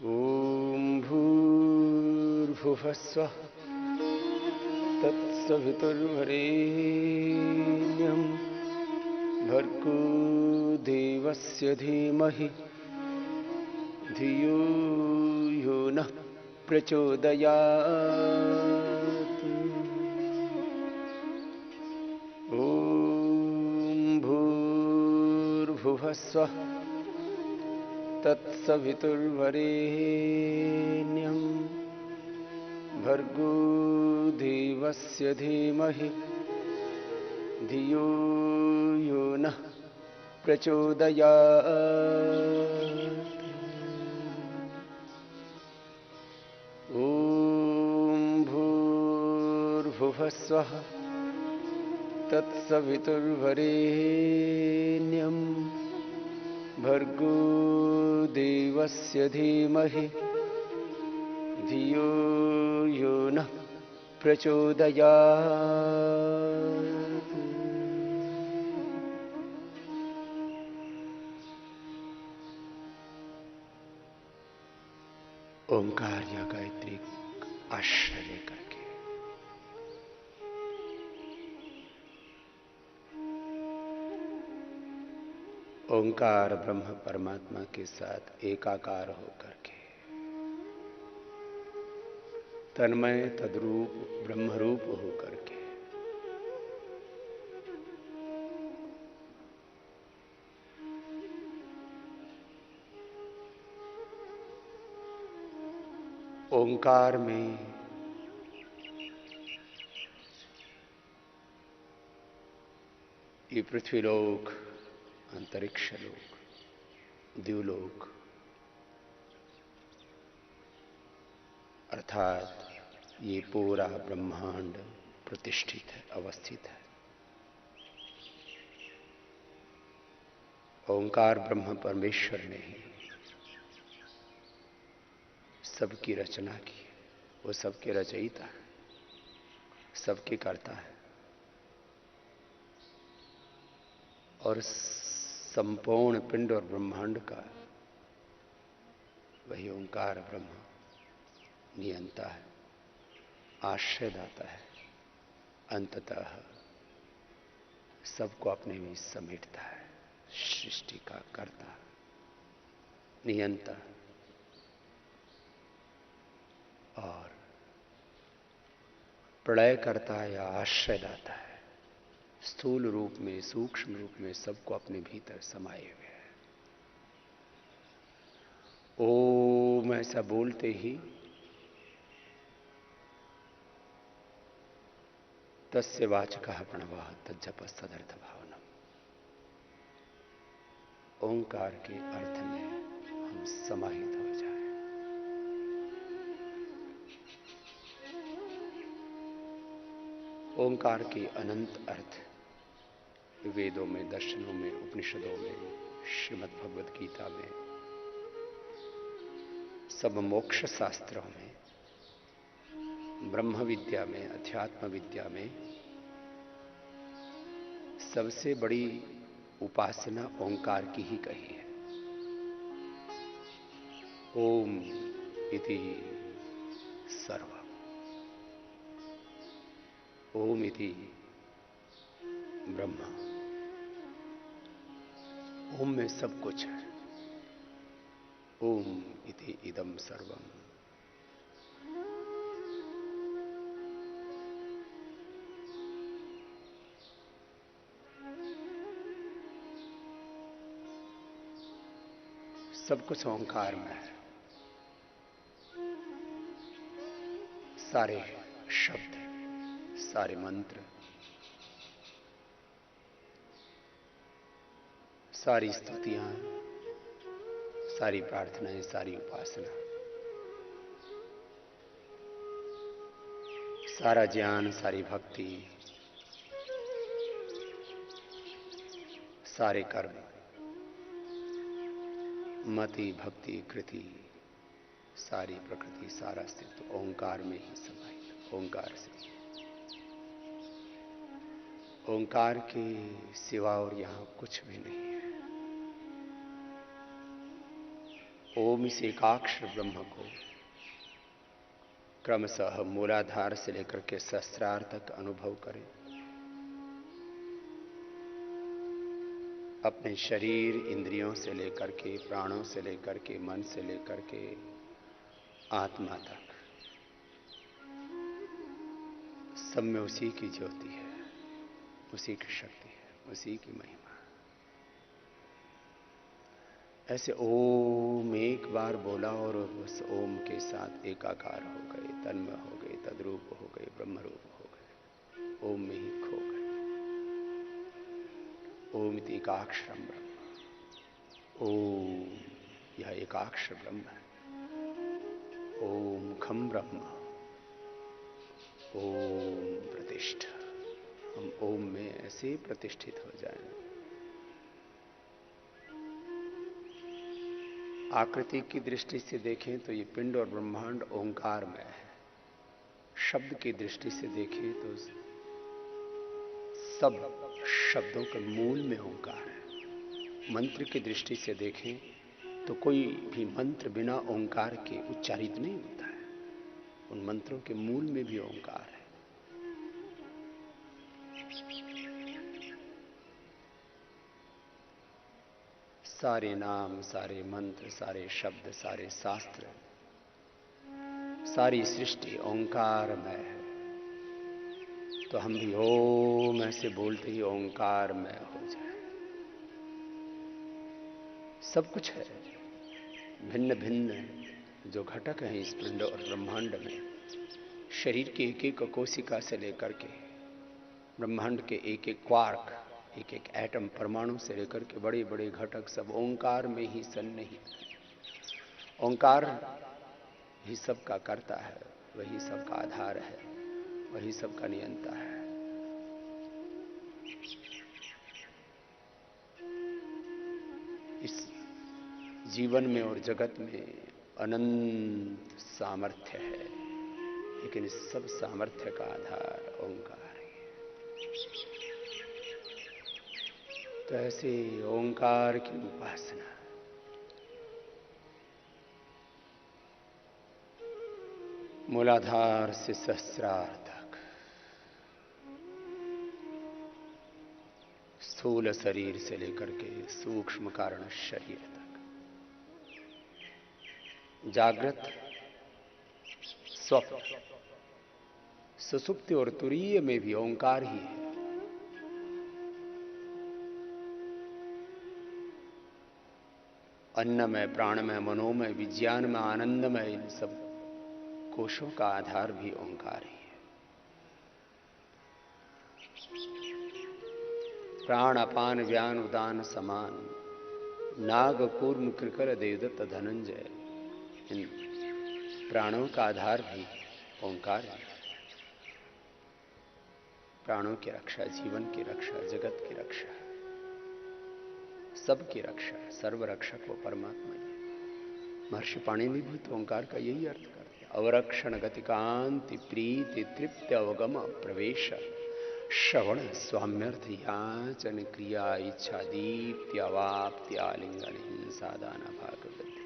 ॐ भूर्भुवः स्वः तत्सवितुर्वरेण्यं भर्गो देवस्य धीमहि धियो यो नः प्रचोदयात्। ॐ भूर्भुवः स्वः तत्सवितुर्वरेण्यं भर्गो देवस्य धीमहि धियो यो नः प्रचोदयात्। ॐ भूर्भुवः स्वः तत्सवितुर्वरेण्यं भर्गो देवस्य धीमहि धियो यो नः प्रचोदयात्। ओंकार या गायत्री आश्रय करके ओंकार ब्रह्म परमात्मा के साथ एकाकार होकर के तन्मय तद्रूप ब्रह्मरूप होकर के ओंकार में ये पृथ्वीलोक, अंतरिक्ष लोक, द्युलोक अर्थात ये पूरा ब्रह्मांड प्रतिष्ठित है, अवस्थित है। ओंकार ब्रह्म परमेश्वर ने ही सबकी रचना की है। वो सबके रचयिता है, सबके करता है और संपूर्ण पिंड और ब्रह्मांड का वही ओंकार ब्रह्म नियंता है, आश्रयदाता है, अंततः सबको अपने में समेटता है। सृष्टि का कर्ता, नियंता और प्रलय करता है या आश्रयदाता है। स्थूल रूप में, सूक्ष्म रूप में सबको अपने भीतर समाये हुए है। ओम ऐसा बोलते ही तस्य वाचकः प्रणवः तज्जपस्तदर्थ भावनम्। ओंकार के अर्थ में हम समाहित हो जाएं। ओंकार के अनंत अर्थ वेदों में, दर्शनों में, उपनिषदों में, श्रीमद् भगवद गीता में, सब मोक्ष शास्त्रों में, ब्रह्म विद्या में, अध्यात्म विद्या में सबसे बड़ी उपासना ओंकार की ही कही है। ओम इति सर्वम्, ओम इति ब्रह्म। ओम में सब कुछ है। ओम इति इदम सर्वम्। सब कुछ ओंकार में है। सारे शब्द, सारे मंत्र, सारी स्तुतियां, सारी प्रार्थनाएं, सारी उपासना, सारा ज्ञान, सारी भक्ति, सारे कर्म, मति, भक्ति, कृति, सारी प्रकृति, सारा अस्तित्व ओंकार में ही समाहित। ओंकार से, ओंकार के सिवा और यहां कुछ भी नहीं है। ओम इस एकाक्षर ब्रह्म को क्रमशः मूलाधार से लेकर के सहस्रार तक अनुभव करें। अपने शरीर, इंद्रियों से लेकर के, प्राणों से लेकर के, मन से लेकर के आत्मा तक सब में उसी की ज्योति है, उसी की शक्ति है, उसी की महिमा। ऐसे ओम एक बार बोला और उस ओम के साथ एकाकार हो गए, तन्मय हो गए, तद्रूप हो गए, ब्रह्मरूप हो गए, ओम में ही खो गए। ओम इति एकाक्षरम ब्रह्म। ओम यह एकाक्षर ब्रह्म है। ओम खम ब्रह्म। ओम प्रतिष्ठा। हम ओम में ऐसे प्रतिष्ठित हो जाएं। आकृति की दृष्टि से देखें तो ये पिंड और ब्रह्मांड ओंकार में है। शब्द की दृष्टि से देखें तो सब शब्दों के मूल में ओंकार है। मंत्र की दृष्टि से देखें तो कोई भी मंत्र बिना ओंकार के उच्चारित नहीं होता है। उन मंत्रों के मूल में भी ओंकार है। सारे नाम, सारे मंत्र, सारे शब्द, सारे शास्त्र, सारी सृष्टि ओंकारमय है। तो हम भी ओम ऐसे बोलते ही ओंकारमय हो जाए। सब कुछ है, भिन्न भिन्न जो घटक हैं इस पिंड और ब्रह्मांड में। शरीर की एक एक कोशिका से लेकर के ब्रह्मांड के एक एक क्वार्क, एक एक एटम, परमाणु से लेकर के बड़े बड़े घटक सब ओंकार में ही सन्निहित है। ओंकार ही सबका करता है, वही सबका आधार है, वही सबका नियंता है। इस जीवन में और जगत में अनंत सामर्थ्य है, लेकिन इस सब सामर्थ्य का आधार ओंकार है। तो ऐसे ओंकार की उपासना, मूलाधार से सहस्रार तक, स्थूल शरीर से लेकर के सूक्ष्म कारण शरीर तक, जागृत, स्वप्न, सुसुप्ति और तुरीय में भी ओंकार ही है। अन्नमय, प्राणमय, मनोमय, विज्ञानमय, आनंदमय, इन सब कोशों का आधार भी ओंकार ही है। प्राण अपान व्यान उदान समान, नाग कूर्म कृकर देवदत्त धनंजय, इन प्राणों का आधार भी ओंकार है। प्राणों की रक्षा, जीवन की रक्षा, जगत की रक्षा, सबकी रक्षा, सर्वरक्षक वो परमात्मा ही। महर्षि पाणिनि भी तो ओंकार का यही अर्थ करते हैं। अवरक्षण गति कांति प्रीति तृप्ति अवगम प्रवेश श्रवण स्वाम्यर्थ याचन क्रिया इच्छा दीप्ति अवाप्ति आलिंगन हिंसा दान भाग वृद्धि।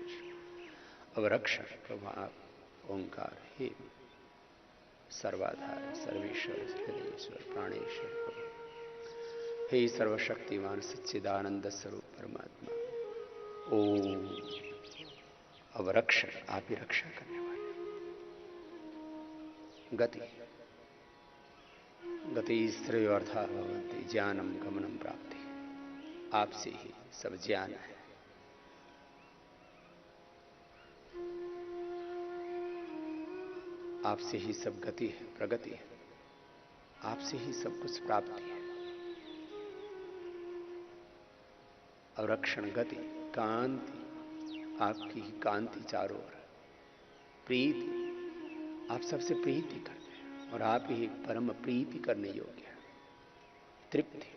अवरक्षण प्रभाव ओंकार हे सर्वाधार, सर्वेश्वर, हृदयेश्वर, प्राणेश्वर प्रभु, हे सर्वशक्तिमान सच्चिदानंद स्वरूप परमात्मा। ओम अवरक्षण, आप ही रक्षा करने वाले। गति, गति स्त्रिय अर्था भवन्ति, ज्ञानम गमनम प्राप्ति। आपसे ही सब ज्ञान है। आपसे ही सब गति है, प्रगति है। आपसे ही सब कुछ प्राप्ति है। अवरक्षण, गति, कांति, आपकी ही कांति चारों ओर। प्रीति, आप सबसे प्रीति करते हैं और आप ही परम प्रीति करने योग्य है। तृप्ति,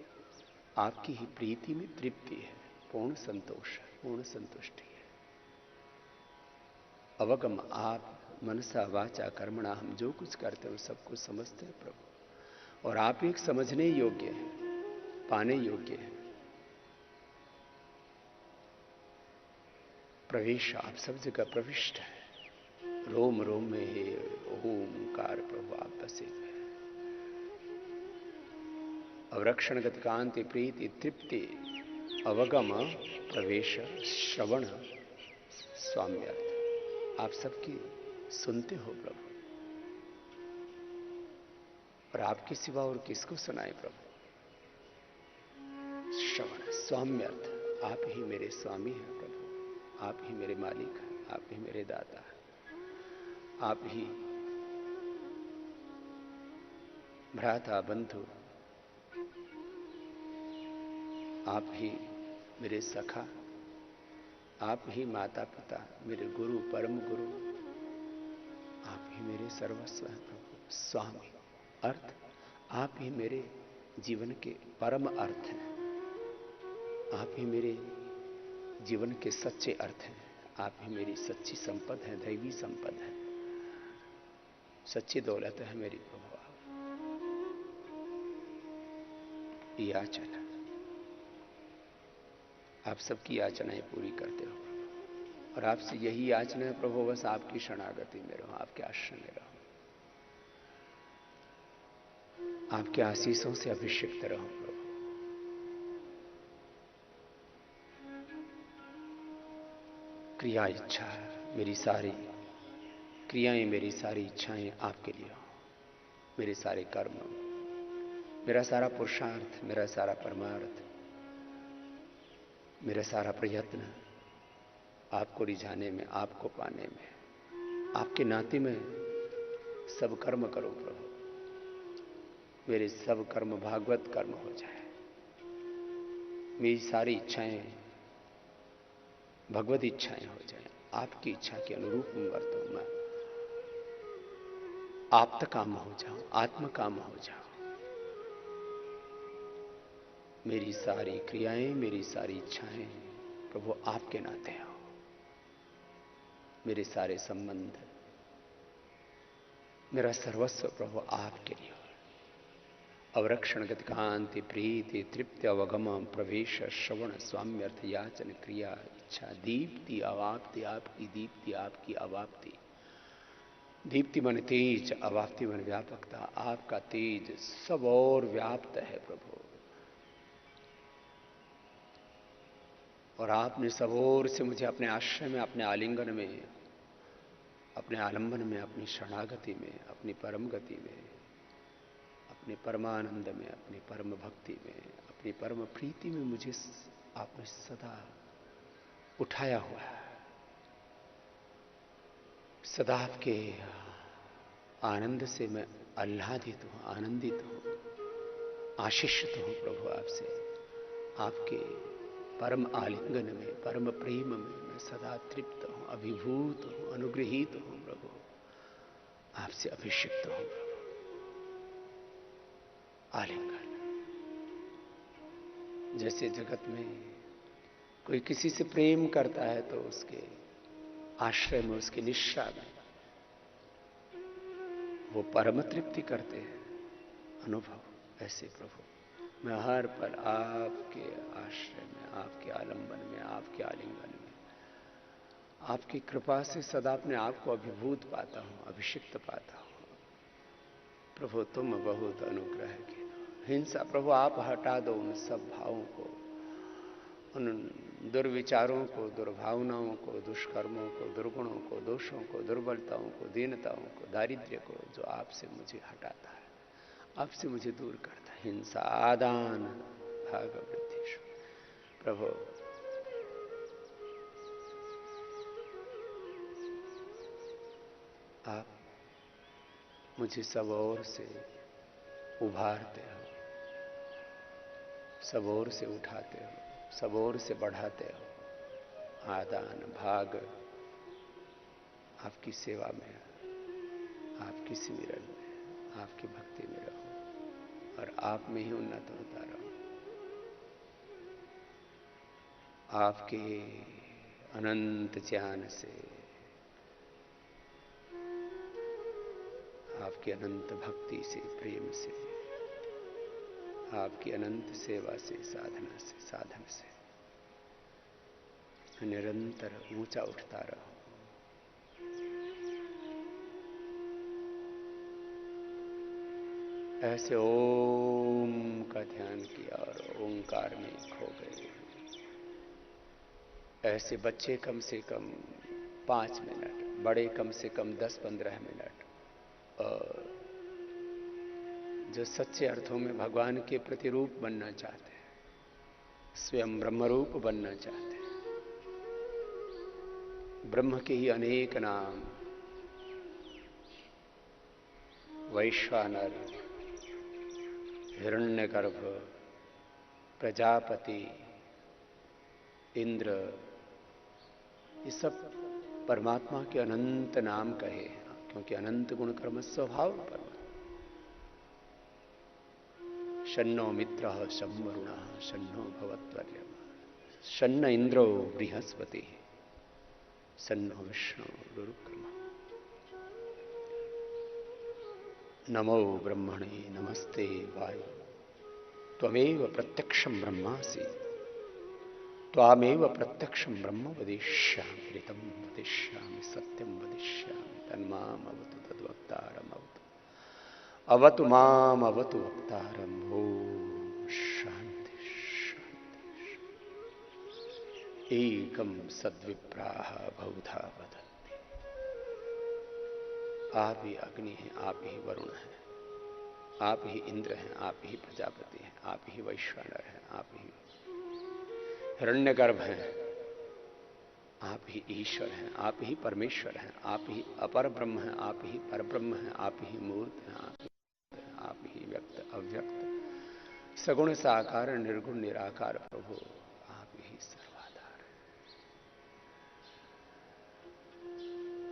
आपकी ही प्रीति में तृप्ति है, पूर्ण संतोष है, पूर्ण संतुष्टि है। अवगम, आप मनसा वाचा कर्मणा, हम जो कुछ करते हैं सब कुछ समझते हैं प्रभु, और आप एक समझने योग्य है, पाने योग्य है। प्रवेश आप सब जगह प्रविष्ट है। रोम रोम में है ओमकार प्रभु आप बसे हुए। अवरक्षण गत कांति प्रीति तृप्ति अवगम प्रवेश श्रवण स्वाम्यर्थ आप सबकी सुनते हो प्रभु, और आपके सिवा और किसको सुनाए प्रभु। श्रवण स्वाम्यर्थ आप ही मेरे स्वामी हैं प्रभु, आप ही मेरे मालिक हैं, आप ही मेरे दाता हैं, आप ही भ्राता बंधु, आप ही मेरे सखा, आप ही माता पिता, मेरे गुरु परम गुरु, आप ही मेरे सर्वस्व हैं प्रभु। स्वामी अर्थ आप ही मेरे जीवन के परम अर्थ हैं, आप ही मेरे जीवन के सच्चे अर्थ हैं, आप ही मेरी सच्ची संपद है, दैवी संपद है, सच्ची दौलत है मेरी प्रभु। याचना आप सबकी याचनाएं पूरी करते हो प्रभु, और आपसे यही याचना है प्रभु, बस आपकी शरणागति में रहो, आपके आश्रय में रहो, आपके आशीषों से अभिषिक्त रहो प्रभु। क्रिया इच्छा मेरी सारी क्रियाएं, मेरी सारी इच्छाएं आपके लिए हो, मेरे सारे कर्म, मेरा सारा पुरुषार्थ, मेरा सारा परमार्थ, मेरा सारा प्रयत्न आपको रिझाने में, आपको पाने में, आपके नाते में सब कर्म करो प्रभु। मेरे सब कर्म भागवत कर्म हो जाए, मेरी सारी इच्छाएं भगवत इच्छाएं हो जाए, आपकी इच्छा के अनुरूप में वर्तूं मैं, आप्त काम हो जाऊं, आत्म काम हो जाऊं। मेरी सारी क्रियाएं, मेरी सारी इच्छाएं प्रभु आपके नाते हो, मेरे सारे संबंध, मेरा सर्वस्व प्रभु आपके लिए हो। अवरक्षण गति कांति प्रीति तृप्ति अवगम प्रवेश श्रवण स्वाम्यर्थ याचन क्रिया इच्छा दीप्ति अवाप्ति, आपकी दीप्ति, आपकी अवाप्ति। दीप्ति मन तेज, अवाप्ति मन व्यापकता, आपका तेज सब और व्याप्त है प्रभु, और आपने सब ओर से मुझे अपने आश्रय में, अपने आलिंगन में, अपने आलंबन में, अपनी शरणागति में, अपनी परम गति में, अपने परमानंद में, अपनी परम भक्ति में, अपनी परम प्रीति में मुझे आपने सदा उठाया हुआ है। सदा आपके आनंद से मैं आह्लादित हूं, आनंदित हूं, आशीषित हूं प्रभु आपसे। आपके परम आलिंगन में, परम प्रेम में मैं सदा तृप्त हूं, अभिभूत हूं, अनुग्रहित हूं प्रभु, आपसे अभिषिक्त हूं प्रभु। आलिंगन जैसे जगत में कोई किसी से प्रेम करता है तो उसके आश्रय में, उसकी निष्ठा में वो परम तृप्ति करते हैं, अनुभव। ऐसे प्रभु मैं हर पर आपके आश्रय में, आपके आलंबन में, आपके आलिंगन में, आपकी कृपा से सदा अपने आप को अभिभूत पाता हूं, अभिषिक्त पाता हूं। प्रभु तुम बहुत अनुग्रह के हिंसा प्रभु आप हटा दो उन सब भावों को, उन दुर्विचारों को, दुर्भावनाओं को, दुष्कर्मों को, दुर्गुणों को, दोषों को, दुर्बलताओं को, दीनताओं को, दारिद्र्य को, जो आपसे मुझे हटाता है, आपसे मुझे दूर करता है। हिंसा आदान भाग वृद्धि प्रभु आप मुझे सब ओर से उभारते हो, सब ओर से उठाते हो, सब ओर से बढ़ाते हो। आदान भाग आपकी सेवा में, आपकी सिमरन में, आपकी भक्ति में रहो और आप में ही उन्नत होता रहो। आपके अनंत ज्ञान से, आपकी अनंत भक्ति से, प्रेम से, आपकी अनंत सेवा से, साधना से, साधन से निरंतर ऊंचा उठता रहो। ऐसे ओम का ध्यान किया और ओंकार में खो गए। ऐसे बच्चे कम से कम 5 मिनट, बड़े कम से कम 10-15 मिनट, और जो सच्चे अर्थों में भगवान के प्रतिरूप बनना चाहते हैं, स्वयं ब्रह्मरूप बनना चाहते हैं, ब्रह्म के ही अनेक नाम, वैश्वानर, हिरण्यगर्भ, प्रजापति, इंद्र, ये सब परमात्मा के अनंत नाम कहे, क्योंकि अनंत गुण कर्म स्वभाव पर। शन्नो मित्रः शं वरुणः शन्नो भवत्वर्यः शन्न इंद्रो बृहस्पति शन्नो विष्णु गुरुर्ब्रह्मा। नमो ब्रह्मणे नमस्ते वायु त्वमेव प्रत्यक्षं ब्रह्मासि त्वामेव प्रत्यक्षं ब्रह्म वदिष्यामि ऋतं वदिष्यामि सत्यं वदिष्यामि तन्मामवतु तद्वक्तारमवतु अवतु माम अवतु वक्तारम। ओम शांति शांति। एकम सद्विप्राः बहुधा वदन्ति। आप ही अग्नि हैं, आप ही वरुण हैं, आप ही इंद्र हैं, आप ही प्रजापति हैं, आप ही वैश्वानर हैं, आप ही हिरण्यगर्भ हैं, आप ही ईश्वर हैं, आप ही परमेश्वर हैं, आप ही अपर ब्रह्म हैं, आप ही परब्रह्म हैं, आप ही मूर्त हैं, आप ही व्यक्त अव्यक्त सगुण साकार निर्गुण निराकार प्रभु, आप ही सर्वाधार हैं।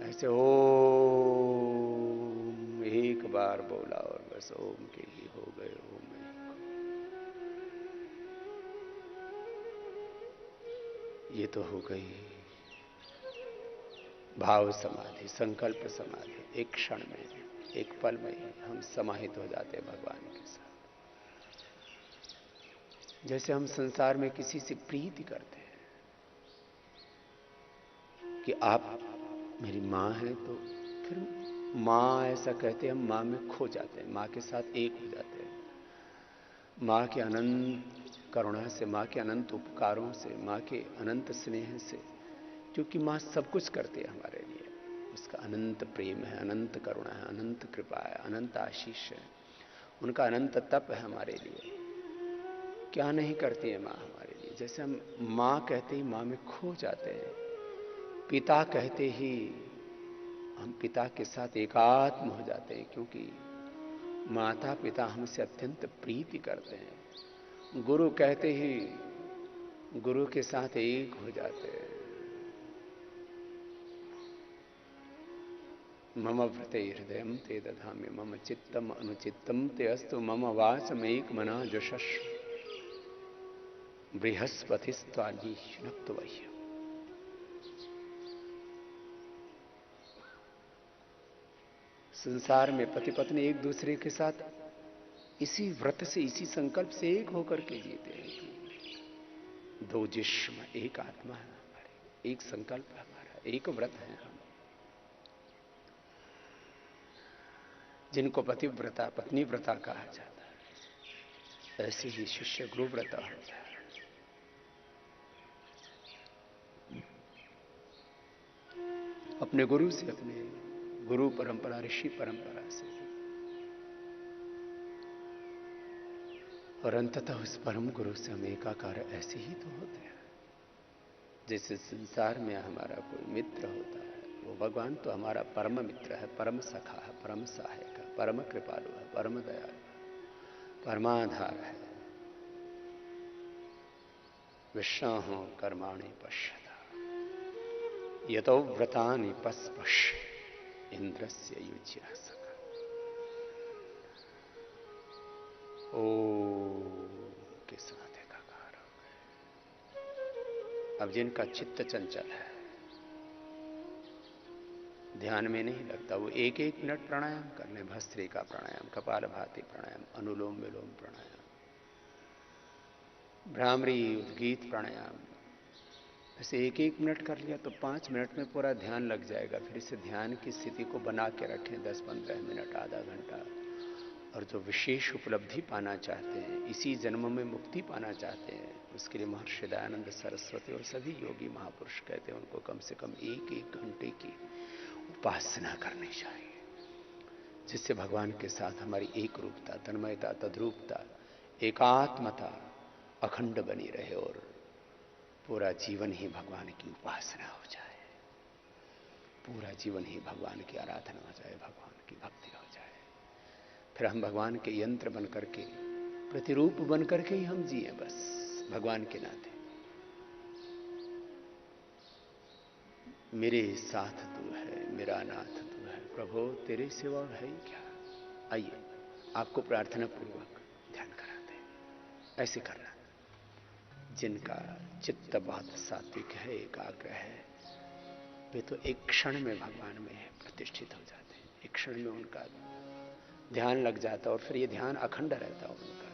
ऐसे ओम एक बार बोला और बस ओम के ही हो गए। ओम ये तो हो गई भाव समाधि, संकल्प समाधि। एक क्षण में, एक पल में हम समाहित हो जाते हैं भगवान के साथ। जैसे हम संसार में किसी से प्रीति करते हैं कि आप मेरी माँ हैं, तो फिर माँ ऐसा कहते हैं, हम माँ में खो जाते हैं, माँ के साथ एक हो जाते हैं। माँ के अनंत करुणा से, माँ के अनंत उपकारों से, माँ के अनंत स्नेह से, क्योंकि माँ सब कुछ करती है हमारे लिए। उसका अनंत प्रेम है, अनंत करुणा है, अनंत कृपा है, अनंत आशीष है, उनका अनंत तप है हमारे लिए। क्या नहीं करती है माँ हमारे लिए। जैसे हम माँ कहते ही माँ में खो जाते हैं, पिता कहते ही हम पिता के साथ एकात्म हो जाते हैं, क्योंकि माता पिता हमसे अत्यंत प्रीति करते हैं। गुरु कहते ही गुरु के साथ एक हो जाते हैं। मम व्रते हृदयं ते दधामि मम चित्तम अनुचित्तम ते अस्तु मम वाचमेक मना जुषस्व बृहस्पतिस्त्वान्युनक्तु वह्य। संसार में पति पत्नी एक दूसरे के साथ इसी व्रत से, इसी संकल्प से एक होकर के जीते हैं कि दो जिस्म एक आत्मा है हमारे, एक संकल्प है हमारा, एक व्रत है हम। जिनको पतिव्रता पत्नी व्रता कहा जाता है, ऐसे ही शिष्य गुरु व्रता होता है। अपने गुरु से, अपने गुरु परंपरा, ऋषि परंपरा से, और अंततः उस परम गुरु से हम एकाकार ऐसे ही तो होते हैं। जैसे संसार में हमारा कोई मित्र होता है, वो भगवान तो हमारा परम मित्र है, परम सखा है, परम सहायक है, परम कृपालु है, परम दयालु है, परमाधार है। विष्णु कर्माणि पश्यता यतो व्रतानि पस्पश्य इंद्रस्य युज्य सखा। ओम के साथ एकाकार हो गए। अब जिनका चित्त चंचल है, ध्यान में नहीं लगता, वो एक एक मिनट प्राणायाम कर लें। भस्त्रिका प्राणायाम, कपालभाति प्राणायाम, अनुलोम विलोम प्राणायाम, भ्रामरी उद्गीत प्राणायाम, ऐसे एक एक मिनट कर लिया तो 5 मिनट में पूरा ध्यान लग जाएगा। फिर इसे ध्यान की स्थिति को बना के रखें 10-15 मिनट, आधा घंटा। और जो विशेष उपलब्धि पाना चाहते हैं, इसी जन्म में मुक्ति पाना चाहते हैं, उसके लिए महर्षि दयानंद सरस्वती और सभी योगी महापुरुष कहते हैं उनको कम से कम 1-1 घंटे की उपासना करनी चाहिए, जिससे भगवान के साथ हमारी एक रूपता, तन्मयता, तद्रूपता, एकात्मता अखंड बनी रहे और पूरा जीवन ही भगवान की उपासना हो जाए, पूरा जीवन ही भगवान की आराधना हो जाए, भगवान की भक्ति हो जाए। फिर हम भगवान के यंत्र बन करके, प्रतिरूप बन करके ही हम जिए बस भगवान के नाते। मेरे साथ तू है, मेरा नाथ तू है, प्रभु तेरे सिवा है क्या। आइए आपको प्रार्थना पूर्वक ध्यान कराते हैं। ऐसे करना, जिनका चित्त बहुत सात्विक है, एकाग्र है, वे तो एक क्षण में भगवान में प्रतिष्ठित हो जाते हैं, एक क्षण में उनका ध्यान लग जाता और फिर ये ध्यान अखंड रहता, उनका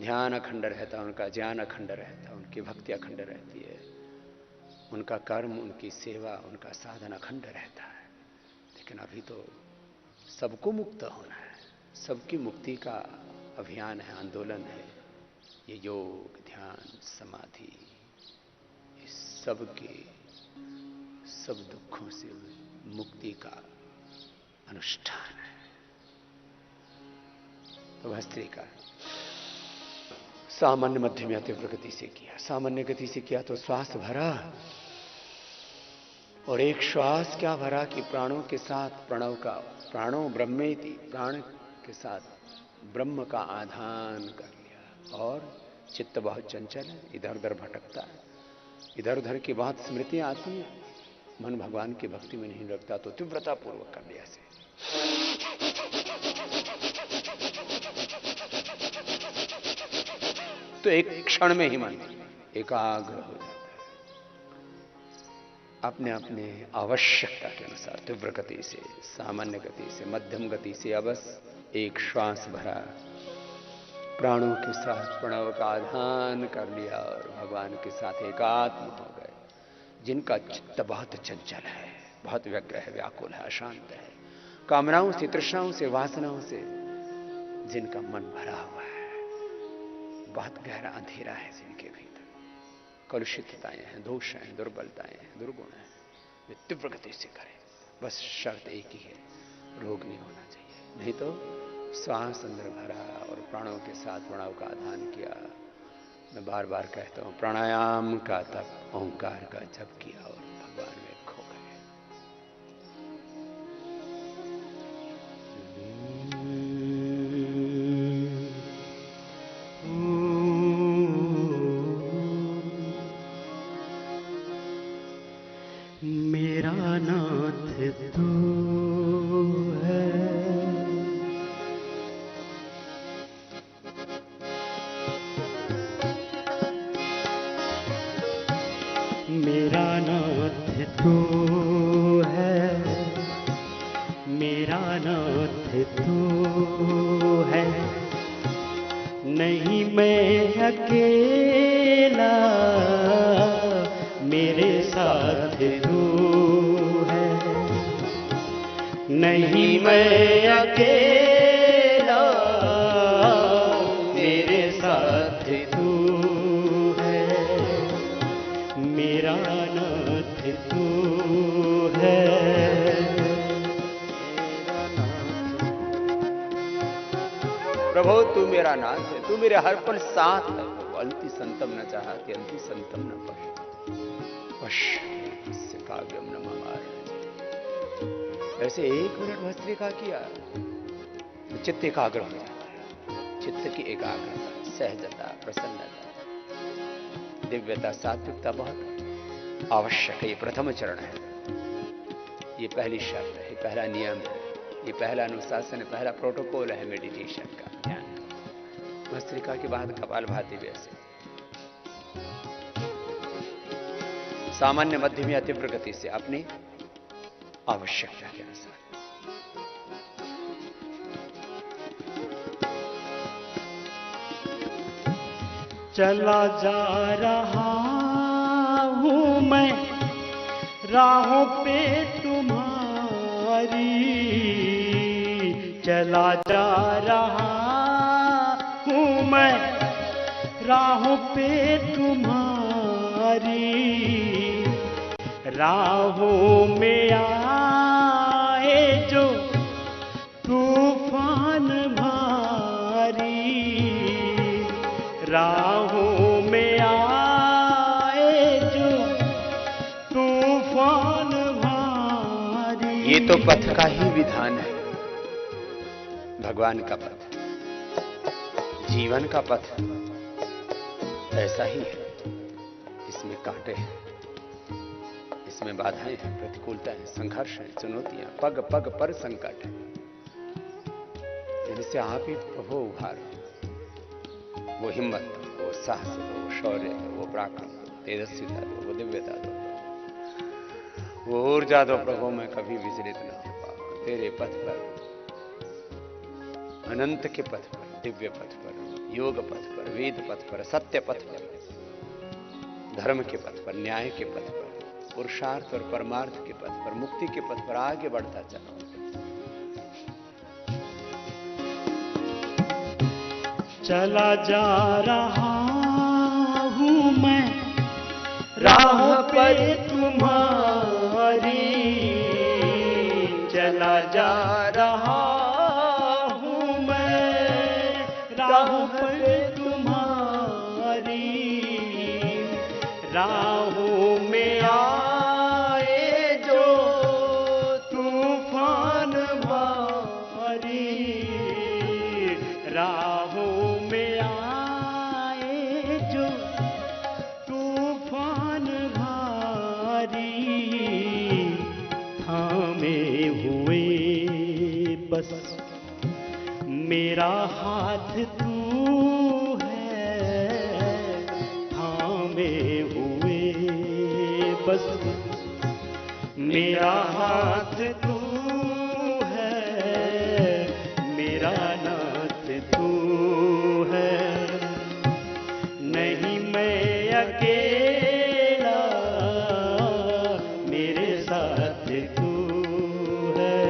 ध्यान अखंड रहता, उनका ज्ञान अखंड रहता, उनकी भक्ति अखंड रहती है, उनका कर्म, उनकी सेवा, उनका साधन अखंड रहता है। लेकिन अभी तो सबको मुक्त होना है, सबकी मुक्ति का अभियान है, आंदोलन है। ये योग, ध्यान, समाधि, इस सब के सब दुखों से मुक्ति का अनुष्ठान है। तो भस्त्रिका सामान्य मध्यम या तीव्र गति से किया। सामान्य गति से किया तो श्वास भरा और एक श्वास क्या भरा कि प्राणों के साथ प्रणव का, प्राणो ब्रह्मेति, प्राण के साथ ब्रह्म का आधान कर लिया। और चित्त बहुत चंचल है, इधर उधर भटकता है, इधर उधर की बहुत स्मृतियां आती हैं, मन भगवान की भक्ति में नहीं लगता, तो तीव्रता पूर्वक कर लिया से। तो एक क्षण में ही मन एकाग्र हो जाता है। अपने अपने आवश्यकता के अनुसार तीव्र गति से, सामान्य गति से, मध्यम गति से अबस एक श्वास भरा, प्राणों के साथ प्रणव का आधान कर लिया और भगवान के साथ एकात्म हो गए। जिनका चित्त बहुत चंचल है, बहुत व्यग्र है, व्याकुल है, अशांत है, कामनाओं से, तृष्णाओं से, वासनाओं से जिनका मन भरा हुआ है, बहुत गहरा अंधेरा है जिनके भीतर, कलुषितताएं हैं, दोष हैं, दुर्बलताएं हैं, दुर्गुण हैं, वे तीव्र गति से करें। बस शर्त एक ही है, रोग नहीं होना चाहिए। नहीं तो श्वास अंदर भरा और प्राणों के साथ प्रणव का आधान किया। मैं बार बार कहता हूं, प्राणायाम का तप ओंकार का जप किया और भगवान में खो गए। मेरा नाथ तू है, मेरा नाथ तू है, मेरा नाथ तू है, नहीं मैं अकेला, मेरे साथ तू है, नहीं मैं अकेला, मेरे साथ तू है, मेरा नाथ तू है, प्रभु तू मेरा नाथ है, तू मेरे हर पल साथ है। प्रभु अंति संतम न चाहती, अंति संतम न पश्य काव्यम न ममार। ऐसे 1 मिनट भस्त्रिका किया तो चित्त एकाग्र हो जाता है। चित्त की एकाग्रता, सहजता, प्रसन्नता, दिव्यता, सात्विकता बहुत आवश्यक है। ये प्रथम चरण है, ये पहली शर्त है, ये पहला नियम है, ये पहला अनुशासन है, पहला प्रोटोकॉल है मेडिटेशन का, ध्यान। भस्त्रिका के बाद कपालभाति भी ऐसे सामान्य, मध्यम या तीव्र गति से अपनी आवश्यकता के अनुसार। चला जा रहा हूँ मैं राहों पे तुम्हारी, चला जा रहा हूँ मैं राहों पे तुम्हारी, राहों में आए जो तूफान भारी, राहों में आए जो तूफान भारी। ये तो पथ का ही विधान है, भगवान का पथ, जीवन का पथ ऐसा ही है। इसमें कांटे हैं, इसमें बाधाएं हैं, प्रतिकूलता है, संघर्ष है, चुनौतियां, पग पग पर संकट है। इनसे आप ही प्रभु उभारो। वो हिम्मत दो, वो साहस दो, वो शौर्य दो, वो पराक्रम दो, तेजस्विता दो, वो दिव्यता दो, वो ऊर्जा दो प्रभु। मैं कभी विचलित न हो पाऊं तेरे पथ पर, अनंत के पथ पर, दिव्य पथ पर, योग पथ पर, वेद पथ पर, सत्य पथ पर, धर्म के पथ पर, न्याय के पथ पर, पुरुषार्थ और परमार्थ के पथ पर, मुक्ति के पथ पर आगे बढ़ता चलो। चला जा रहा हूँ मैं राह पे तुम्हारी, चला जा रहा हूँ मैं राह पे तुम्हारी, राहों में आए जो तूफान भारी, राहों में आए जो तूफान भारी, थामे हुए बस मेरा हाथ तू है, थामे हुए बस मेरा हाथ तू है, मेरा नाथ तू है। नहीं मैं अकेला, मेरे साथ तू है।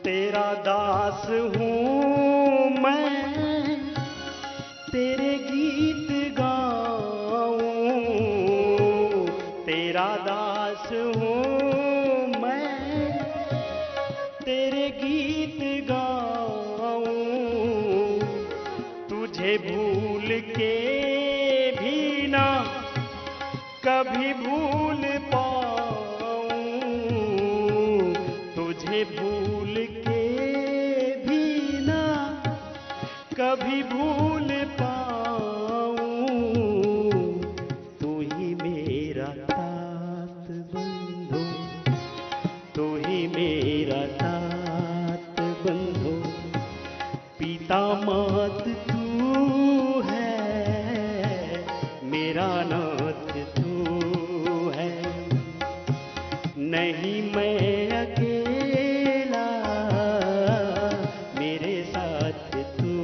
तेरा दास हूँ मैं, तेरे गीत गाऊं, तेरा दास हूँ मैं, तेरे गीत गाऊं, तुझे भूल के भी ना कभी भूल पाऊं, तुझे भूल के भी ना कभी भूल पाऊं, तू ही मेरा तात बंधु, तू ही मेरा तात बंधु, पिता मात तू है, मेरा नाथ तू है। नहीं मैं अकेला, मेरे साथ तू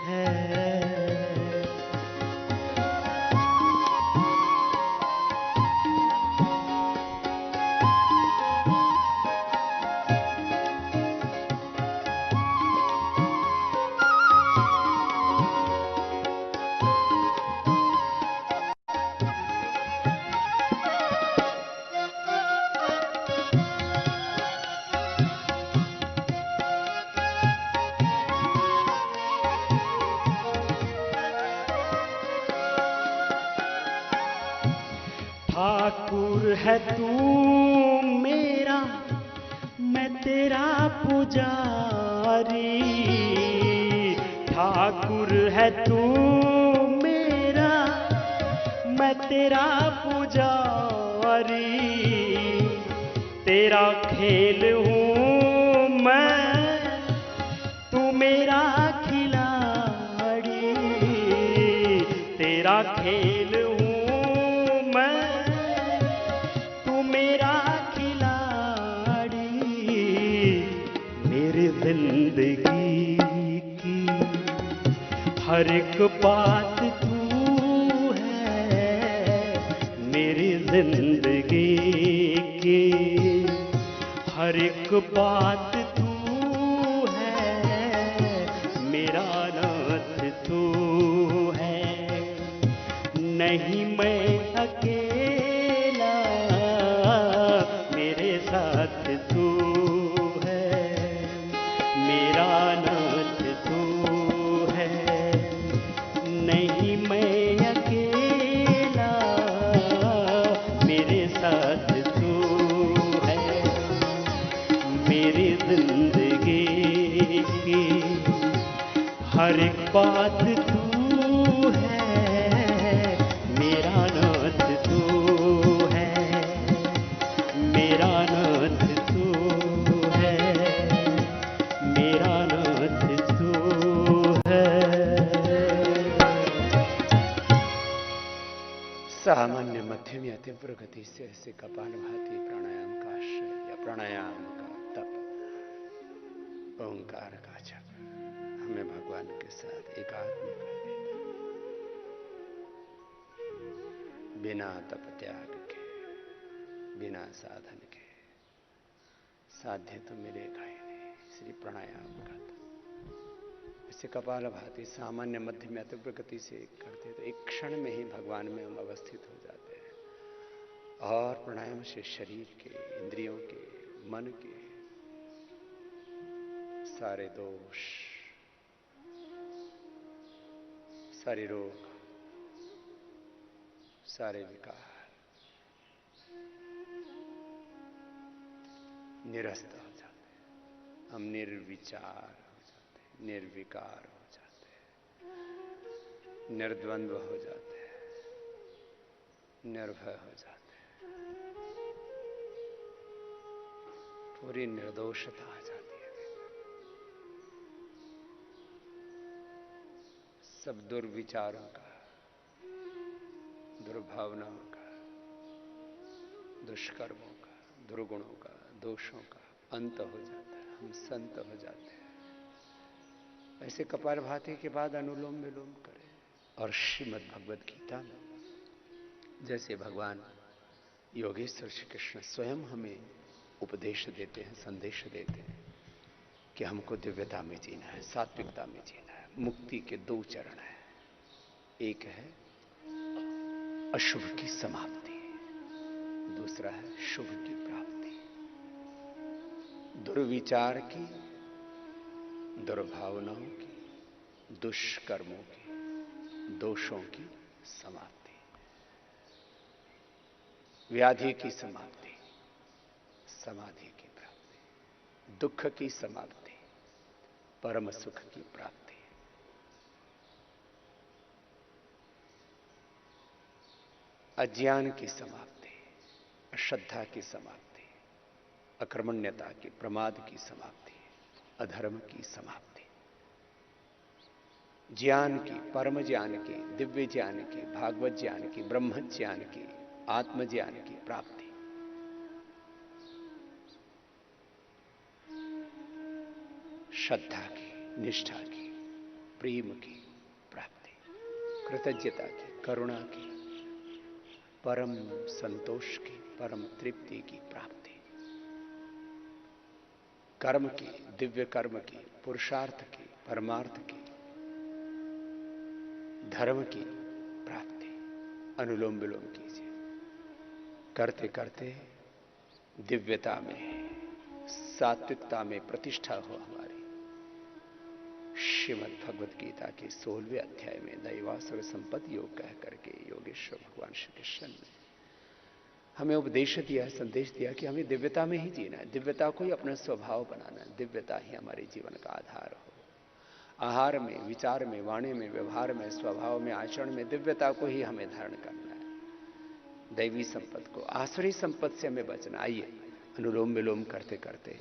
है। ठाकुर है तू मेरा, मैं तेरा पुजारी, ठाकुर है तू मेरा, मैं तेरा पुजारी, तेरा खेल हूँ मैं, तू मेरा खिलाड़ी, तेरा खेल हूँ मैं, तू मेरा खिलाड़ी। मेरी जिंदगी की हर एक बात तू है, मेरी जिंदगी की हर एक बात तू है, मेरा नाथ तू है। नहीं मैं अकेला, मेरे साथ तू है, मेरा नाथ तू है। नहीं मैं अकेला, मेरे साथ तू है, मेरी जिंदगी की हर एक बात तू है, मेरा नाथ तू है, मेरा नाथ तू है, मेरा नाथ तू है। सामान्य मध्यम या तीव्र गति से ऐसे कपालभाति प्राणायाम का आश्रय या प्राणायाम का तप, ओंकार का जप हमें भगवान के साथ एकात्म कर देता। बिना तप त्याग के, बिना साधन के साध्य तो मिलेगा ही नहीं। इसलिए प्राणायाम का तप इसे कपालभाति सामान्य मध्यम या तीव्र गति से करते तो एक क्षण में ही भगवान में हम अवस्थित हो जाते हैं। और प्राणायाम से शरीर के, इंद्रियों के, मन के सारे दोष, सारे रोग, सारे विकार निरस्त हो जाते हैं। हम निर्विचार हो जाते हैं, निर्विकार हो जाते हैं, निर्द्वंद्व हो जाते हैं, निर्भय हो जाते हैं, पूरी निर्दोषता आ जाती है। सब दुर्विचारों का, दुर्भावनाओं का, दुष्कर्मों का, दुर्गुणों का, दोषों का अंत हो जाता है। हम संत हो जाते हैं। ऐसे कपालभाति के बाद अनुलोम विलोम करें। और श्रीमद् भगवद गीता में जैसे भगवान योगेश्वर श्री कृष्ण स्वयं हमें उपदेश देते हैं, संदेश देते हैं कि हमको दिव्यता में जीना है, सात्विकता में जीना है। मुक्ति के दो चरण हैं। एक है अशुभ की समाप्ति, दूसरा है शुभ की प्राप्ति। दुर्विचार की, दुर्भावनाओं की, दुष्कर्मों की, दोषों की समाप्ति, व्याधि की समाप्ति, समाधि की प्राप्ति, दुख की समाप्ति, परम सुख की प्राप्ति। अज्ञान की समाप्ति, अश्रद्धा की समाप्ति, अकर्मण्यता की, प्रमाद की समाप्ति, अधर्म की समाप्ति। ज्ञान की, परम ज्ञान की, दिव्य ज्ञान की, भागवत ज्ञान की, ब्रह्म ज्ञान की, आत्मज्ञान की प्राप्ति। श्रद्धा की, निष्ठा की, प्रेम की प्राप्ति, कृतज्ञता की, करुणा की, परम संतोष की, परम तृप्ति की प्राप्ति। कर्म की, दिव्य कर्म की, पुरुषार्थ की, परमार्थ की, धर्म की प्राप्ति। अनुलोम विलोम कीजिए। करते करते दिव्यता में, सात्विकता में प्रतिष्ठा हो हमारी। श्रीमद् भगवद गीता के 16वें अध्याय में दैवासुर संपत्ति योग कह करके योगेश्वर भगवान श्री कृष्ण ने हमें उपदेश दिया, संदेश दिया कि हमें दिव्यता में ही जीना है, दिव्यता को ही अपना स्वभाव बनाना है, दिव्यता ही हमारे जीवन का आधार हो। आहार में, विचार में, वाणी में, व्यवहार में, स्वभाव में, आचरण में दिव्यता को ही हमें धारण करना है। दैवी संपत्ति को, आसुरी संपत्ति से हमें बचना। आइए अनुलोम विलोम करते करते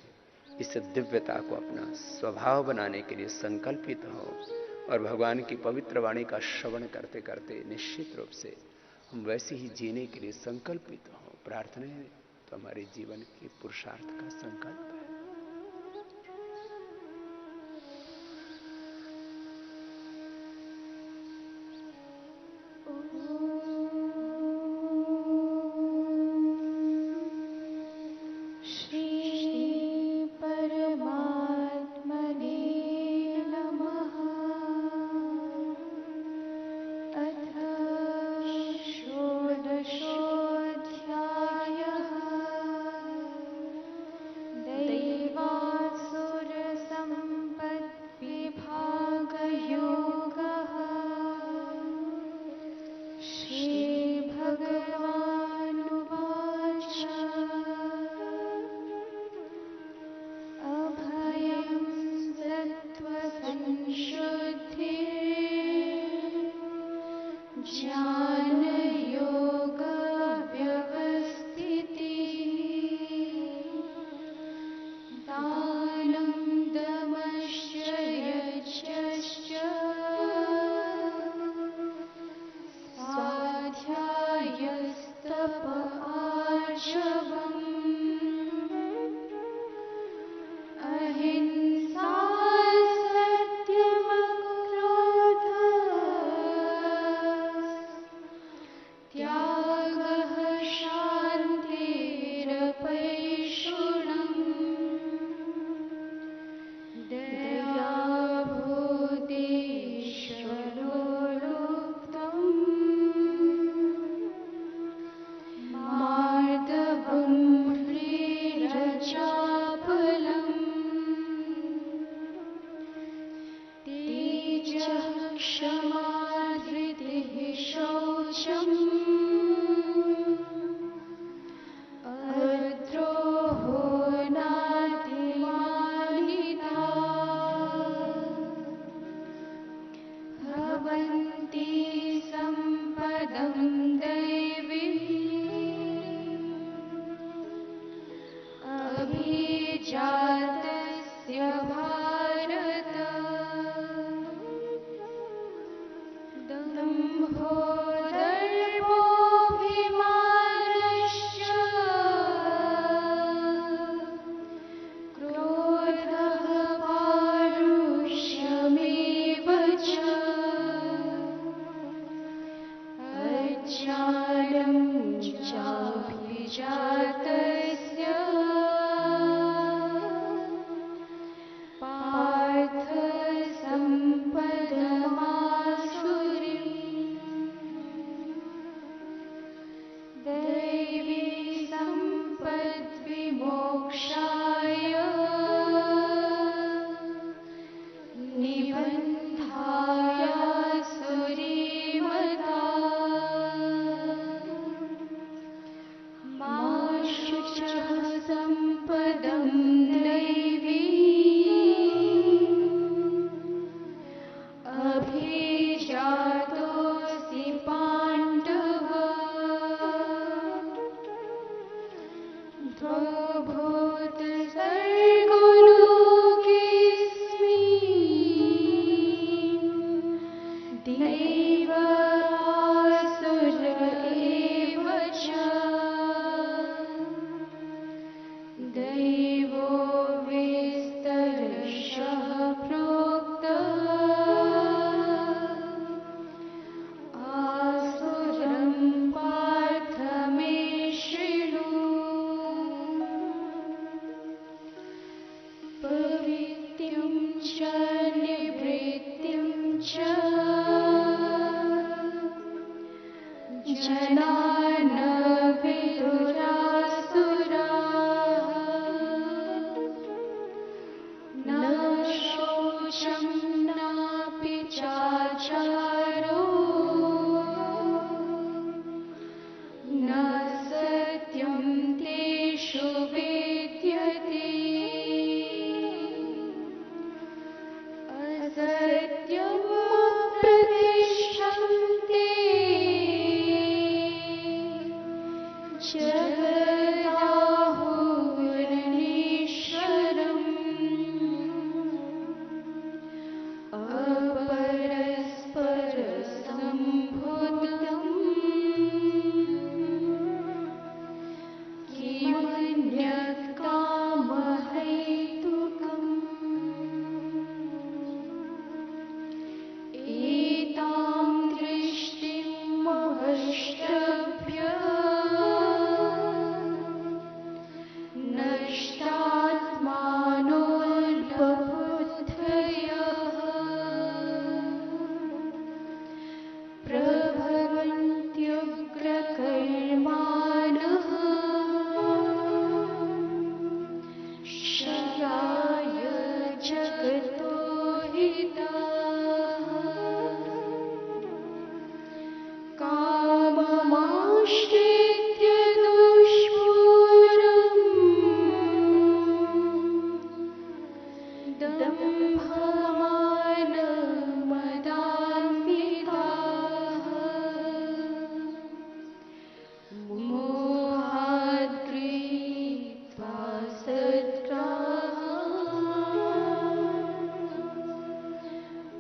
इस दिव्यता को अपना स्वभाव बनाने के लिए संकल्पित हो और भगवान की पवित्र वाणी का श्रवण करते करते निश्चित रूप से हम वैसे ही जीने के लिए संकल्पित हो। प्रार्थना है तो हमारे जीवन के पुरुषार्थ का संकल्प है।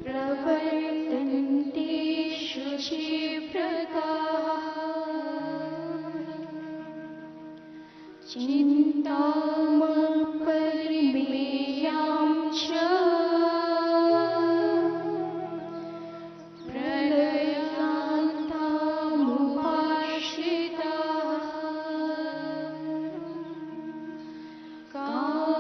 प्रवर्तन्ते शुचिव्रताः चिन्तामपरिमेयां च प्रलयान्तामुपाश्रिताः कामोपभोगपरमा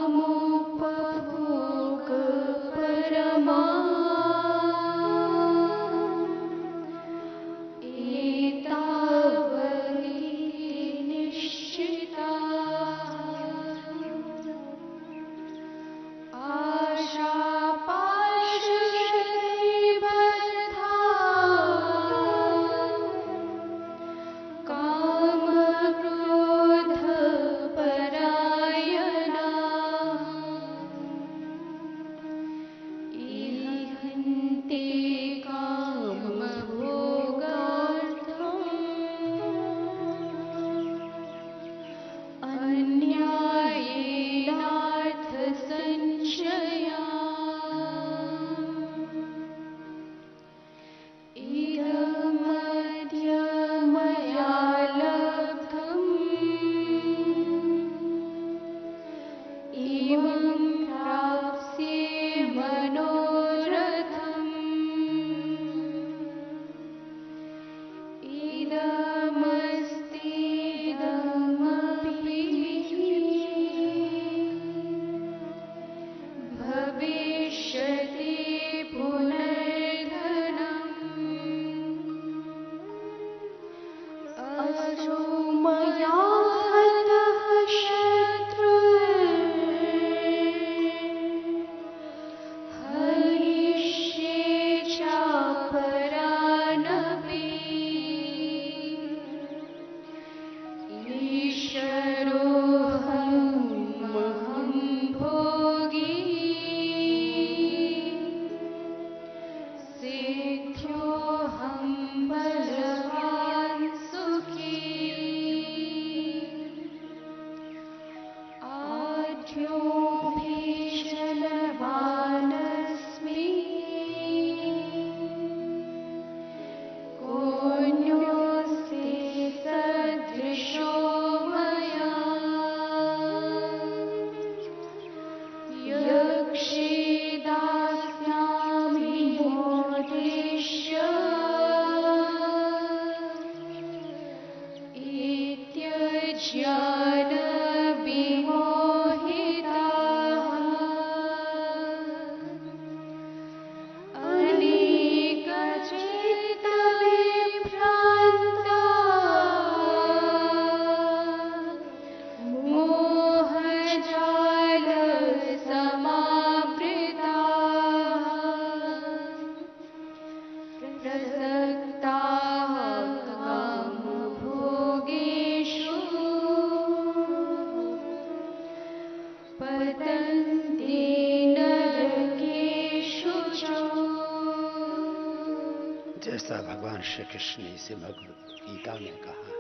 जैसा भगवान श्री कृष्ण ने इसे भगवत गीता में कहा है,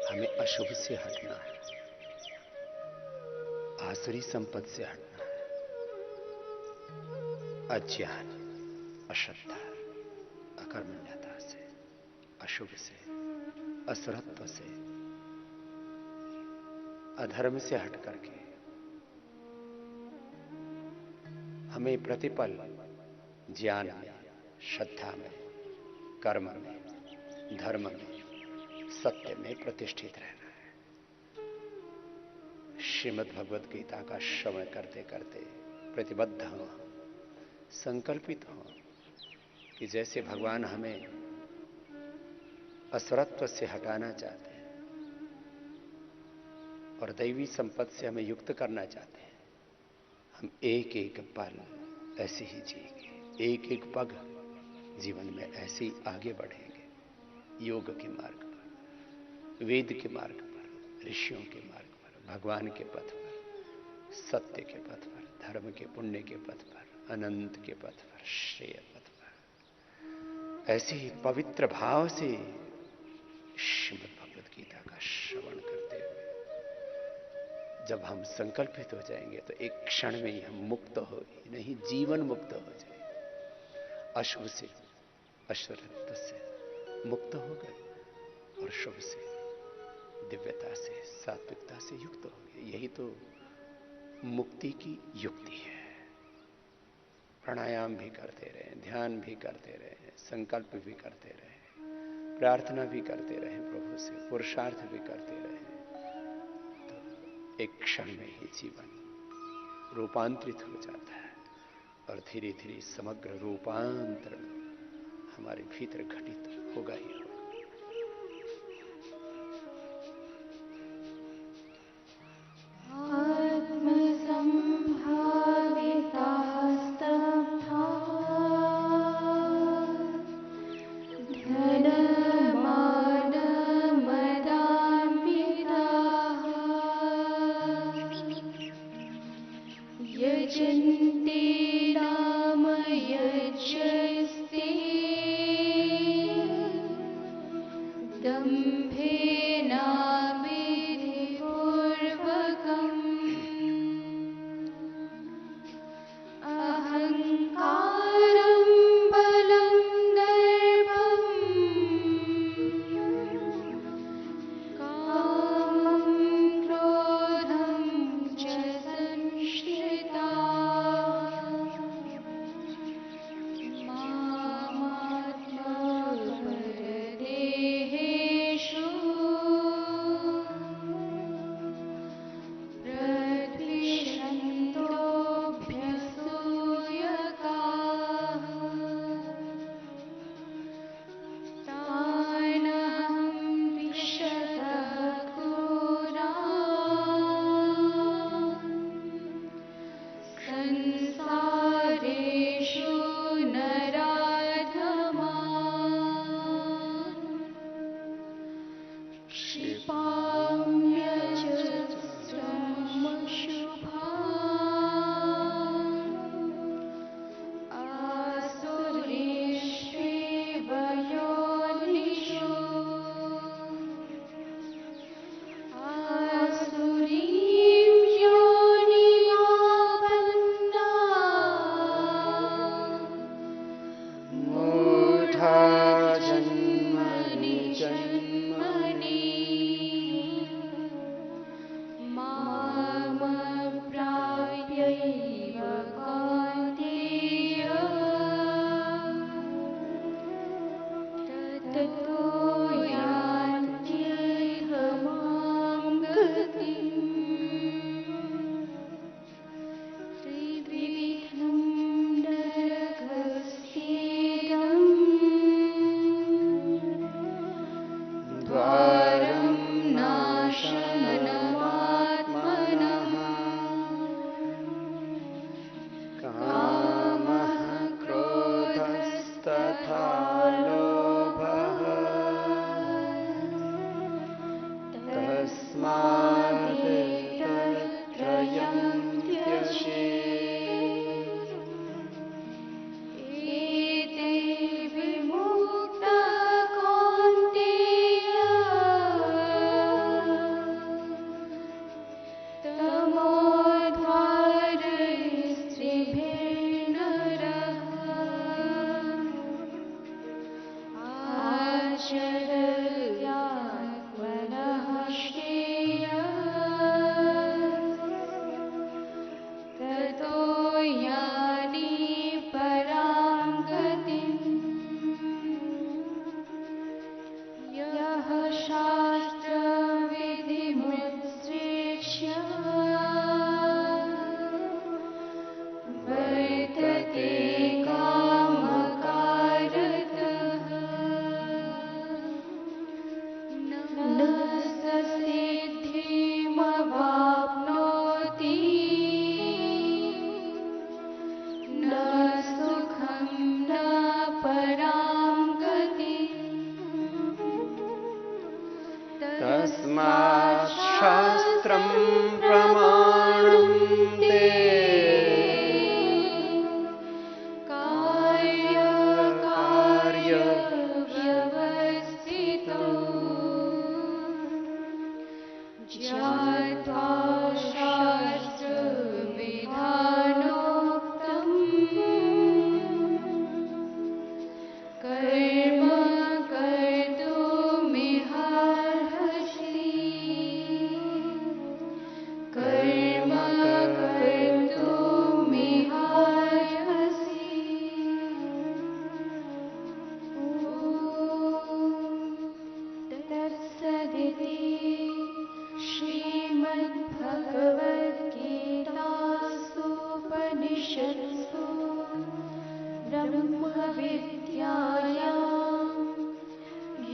हमें अशुभ से हटना है, आसुरी संपत्ति से हटना है, अज्ञान, अश्रद्धा, अकर्मण्यता से, अशुभ से, असरत्व से, अधर्म से हट करके हमें प्रतिपल ज्ञान में, श्रद्धा में, कर्म में, धर्म में, सत्य में प्रतिष्ठित रहना है। श्रीमद् भगवत गीता का श्रवण करते करते प्रतिबद्ध हो, संकल्पित हो कि जैसे भगवान हमें असरत्व से हटाना चाहते हैं और दैवी संपत्ति से हमें युक्त करना चाहते हैं, हम एक एक पल ऐसे ही जिएंगे, एक एक पग जीवन में ऐसे ही आगे बढ़ेंगे, योग के मार्ग पर, वेद के मार्ग पर, ऋषियों के मार्ग पर, भगवान के पथ पर, सत्य के पथ पर, धर्म के पुण्य के पथ पर, अनंत के पथ पर, श्रेय पथ पर, ऐसे ही पवित्र भाव से श्रीमद् भगवत गीता का श्रवण करते हुए जब हम संकल्पित हो जाएंगे तो एक क्षण में ही हम मुक्त हो, नहीं जीवन मुक्त हो जाएंगे। अशुभ से, अशुभ से मुक्त हो गए और शुभ से, दिव्यता से, सात्विकता से युक्त हो गए। यही तो मुक्ति की युक्ति है। प्राणायाम भी करते रहे, ध्यान भी करते रहे, संकल्प भी करते रहे, प्रार्थना भी करते रहे प्रभु से, पुरुषार्थ भी करते रहे, तो एक क्षण में ही जीवन रूपांतरित हो जाता है और धीरे धीरे समग्र रूपांतरण हमारे भीतर घटित होगा ही होगा। यजन्ते नाम यजस्ते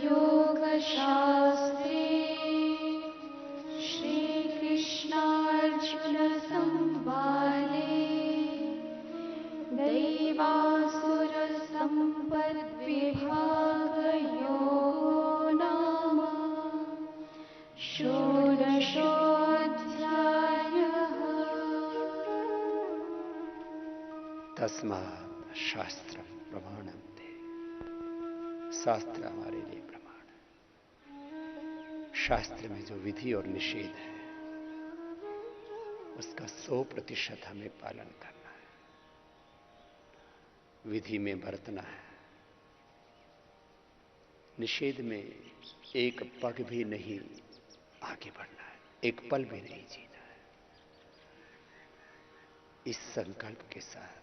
योगशास्त्रे श्रीकृष्णार्जुनसंवादे दैवासुरसम्पद्विभागयोगो नाम षोडशोऽध्यायः। तस्मात् शास्त्रम प्रमाणन्ते, शास्त्र हमारे लिए प्रमाण है। शास्त्र में जो विधि और निषेध है उसका 100% हमें पालन करना है, विधि में बरतना है, निषेध में एक पग भी नहीं आगे बढ़ना है, एक पल भी नहीं जीना है। इस संकल्प के साथ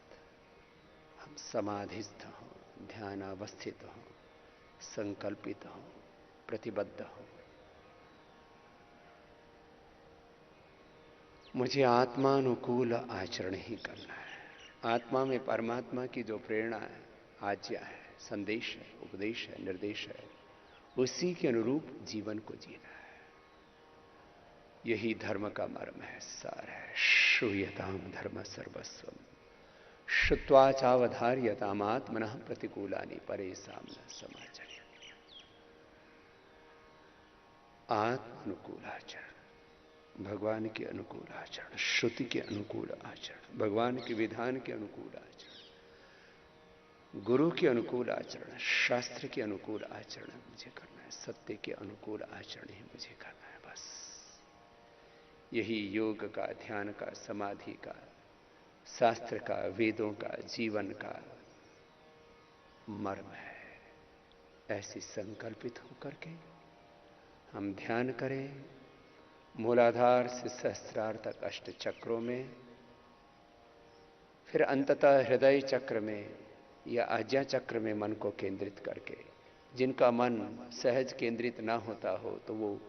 हम समाधिस्थ हों, ध्यान अवस्थित हों, संकल्पित हों, प्रतिबद्ध हों। मुझे आत्मानुकूल आचरण ही करना है। आत्मा में परमात्मा की जो प्रेरणा है, आज्ञा है, संदेश है, उपदेश है, निर्देश है, उसी के अनुरूप जीवन को जीना है। यही धर्म का मर्म है, सार है। श्रूयताम धर्म सर्वस्वम श्रुत्वा चावधार्यतामात्मनः प्रतिकूलानि परेषां न समाचरेत्। आत्मानुकूल आचरण, भगवान के अनुकूल आचरण, श्रुति के अनुकूल आचरण, भगवान के विधान के अनुकूल आचरण, गुरु के अनुकूल आचरण, शास्त्र के अनुकूल आचरण मुझे करना है, सत्य के अनुकूल आचरण ही मुझे करना है। बस यही योग का, ध्यान का, समाधि का, शास्त्र का, वेदों का, जीवन का मर्म है। ऐसे संकल्पित होकर के हम ध्यान करें, मूलाधार से सहस्रार तक अष्ट चक्रों में, फिर अंततः हृदय चक्र में या आज्ञा चक्र में मन को केंद्रित करके। जिनका मन सहज केंद्रित ना होता हो तो वो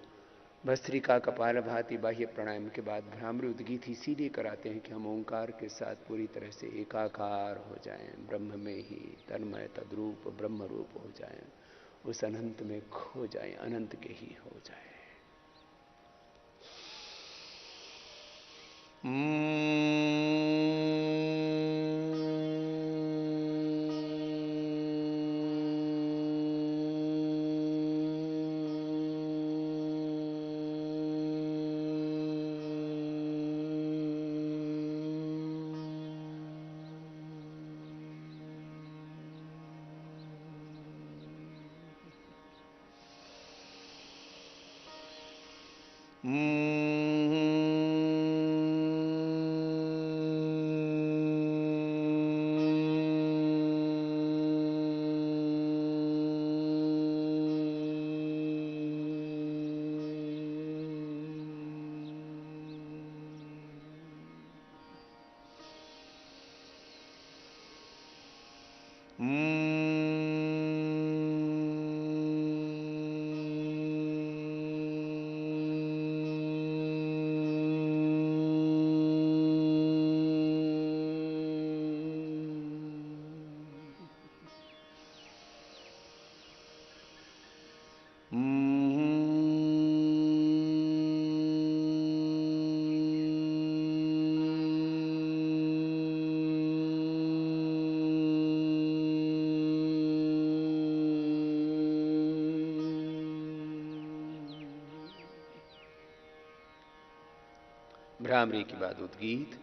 भस्त्रिका कपालभाति बाह्य प्राणायाम के बाद भ्रामरी उद्गीत इसीलिए कराते हैं कि हम ओंकार के साथ पूरी तरह से एकाकार हो जाएं, ब्रह्म में ही तन्मय तद्रूप ब्रह्म रूप हो जाएं, उस अनंत में खो जाएं, अनंत के ही हो जाएं। भ्रामरी के बाद उद्गीत।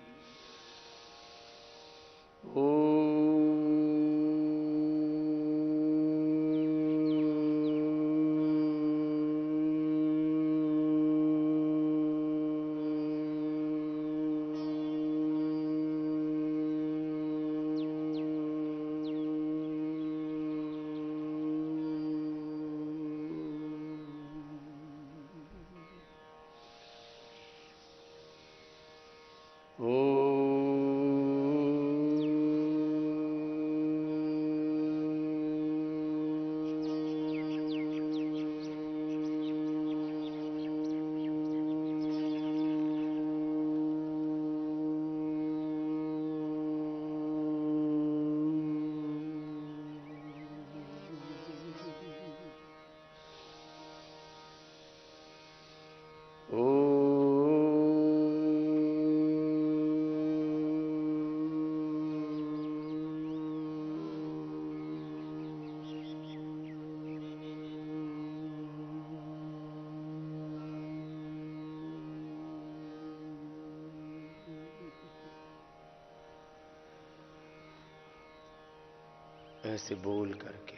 ऐसे बोल करके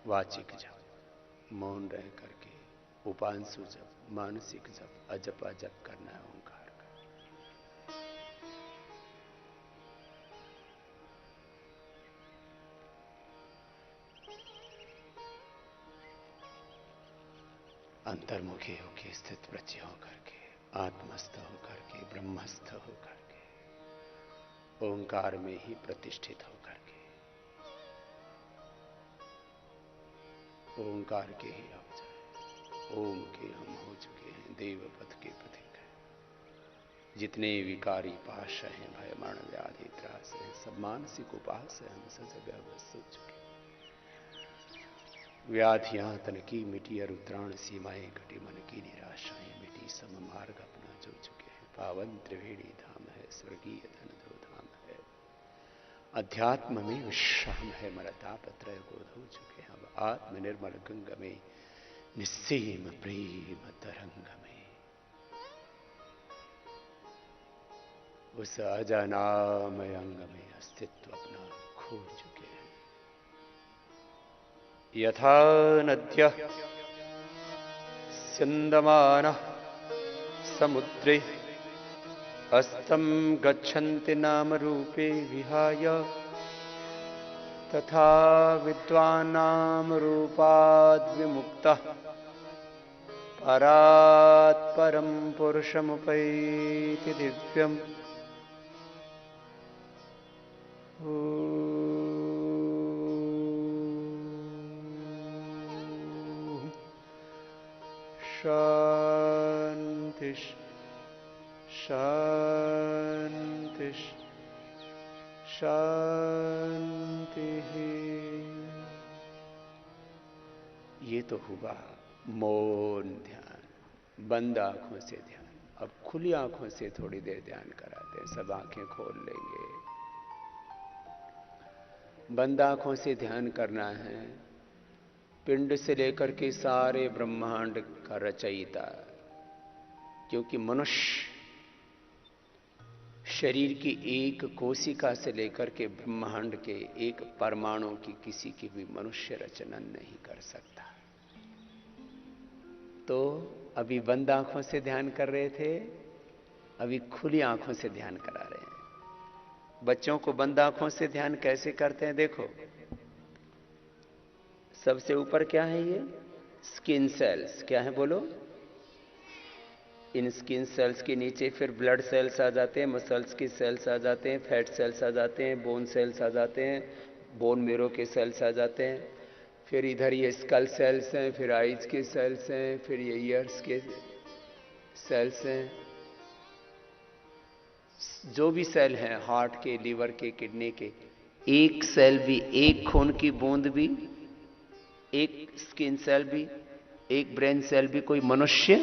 वाचिक जप, मौन रह करके उपांशु जप, मानसिक जप, अजप अजप करना है ओंकार का। अंतर्मुखी होके स्थित प्रज्ञ होकर के, आत्मस्थ होकर के, ब्रह्मस्थ होकर के, ओंकार में ही प्रतिष्ठित होकर के, ओंकार के ही हो जाए। ओम के हम हो चुके हैं देवपथ के पथिक है। जितने विकारी पाश हैं, भय मरण व्याधि त्रास है, सब मानसिक उपास है, हम सब जगह बस हो चुके। व्याधियां तन की मिटी और उत्तराण सीमाएं घटी, मन की निराशाएं मिटी, सम मार्ग अपना जो चुके हैं। पावन त्रिवेणी धाम है, स्वर्गीय धन जो धाम है, अध्यात्म में विश्राम है, मरतापत्रय को धो चुके हैं। अब आत्म निर्मल गंग में, निस्सीम प्रेम तरंग में, उस अजनामय अंग में अस्तित्व अपना खो चुके हैं। यथा नद्यः स्यन्दमानः समुद्रे अस्तं गच्छन्ति नाम रूपे विहाय, तथा विद्वान् नाम रूपाद् विमुक्तः परात् परं पुरुषमुपैति दिव्यम्। शांति शांति शांति। ये तो हुआ मौन ध्यान, बंद आंखों से ध्यान। अब खुली आंखों से थोड़ी देर ध्यान कराते हैं, सब आंखें खोल लेंगे। बंद आंखों से ध्यान करना है। पिंड से लेकर के सारे ब्रह्मांड का रचयिता, क्योंकि मनुष्य शरीर की एक कोशिका से लेकर के ब्रह्मांड के एक परमाणु की किसी की भी मनुष्य रचना नहीं कर सकता। तो अभी बंद आंखों से ध्यान कर रहे थे, अभी खुली आंखों से ध्यान करा रहे हैं। बच्चों को बंद आंखों से ध्यान कैसे करते हैं देखो। सबसे ऊपर क्या है? ये स्किन सेल्स। क्या है बोलो? इन स्किन सेल्स के नीचे फिर ब्लड सेल्स आ जाते हैं, मसल्स के सेल्स आ जाते हैं, फैट सेल्स आ जाते हैं, बोन सेल्स आ जाते हैं, बोन मेरो के सेल्स आ जाते हैं। फिर इधर ये स्कल सेल्स हैं, फिर आईज के सेल्स हैं, फिर ये ईयर्स के सेल्स हैं। जो भी सेल हैं, हार्ट के, लीवर के, किडनी के, एक सेल भी, एक खून की बूंद भी, एक स्किन सेल भी, एक ब्रेन सेल भी कोई मनुष्य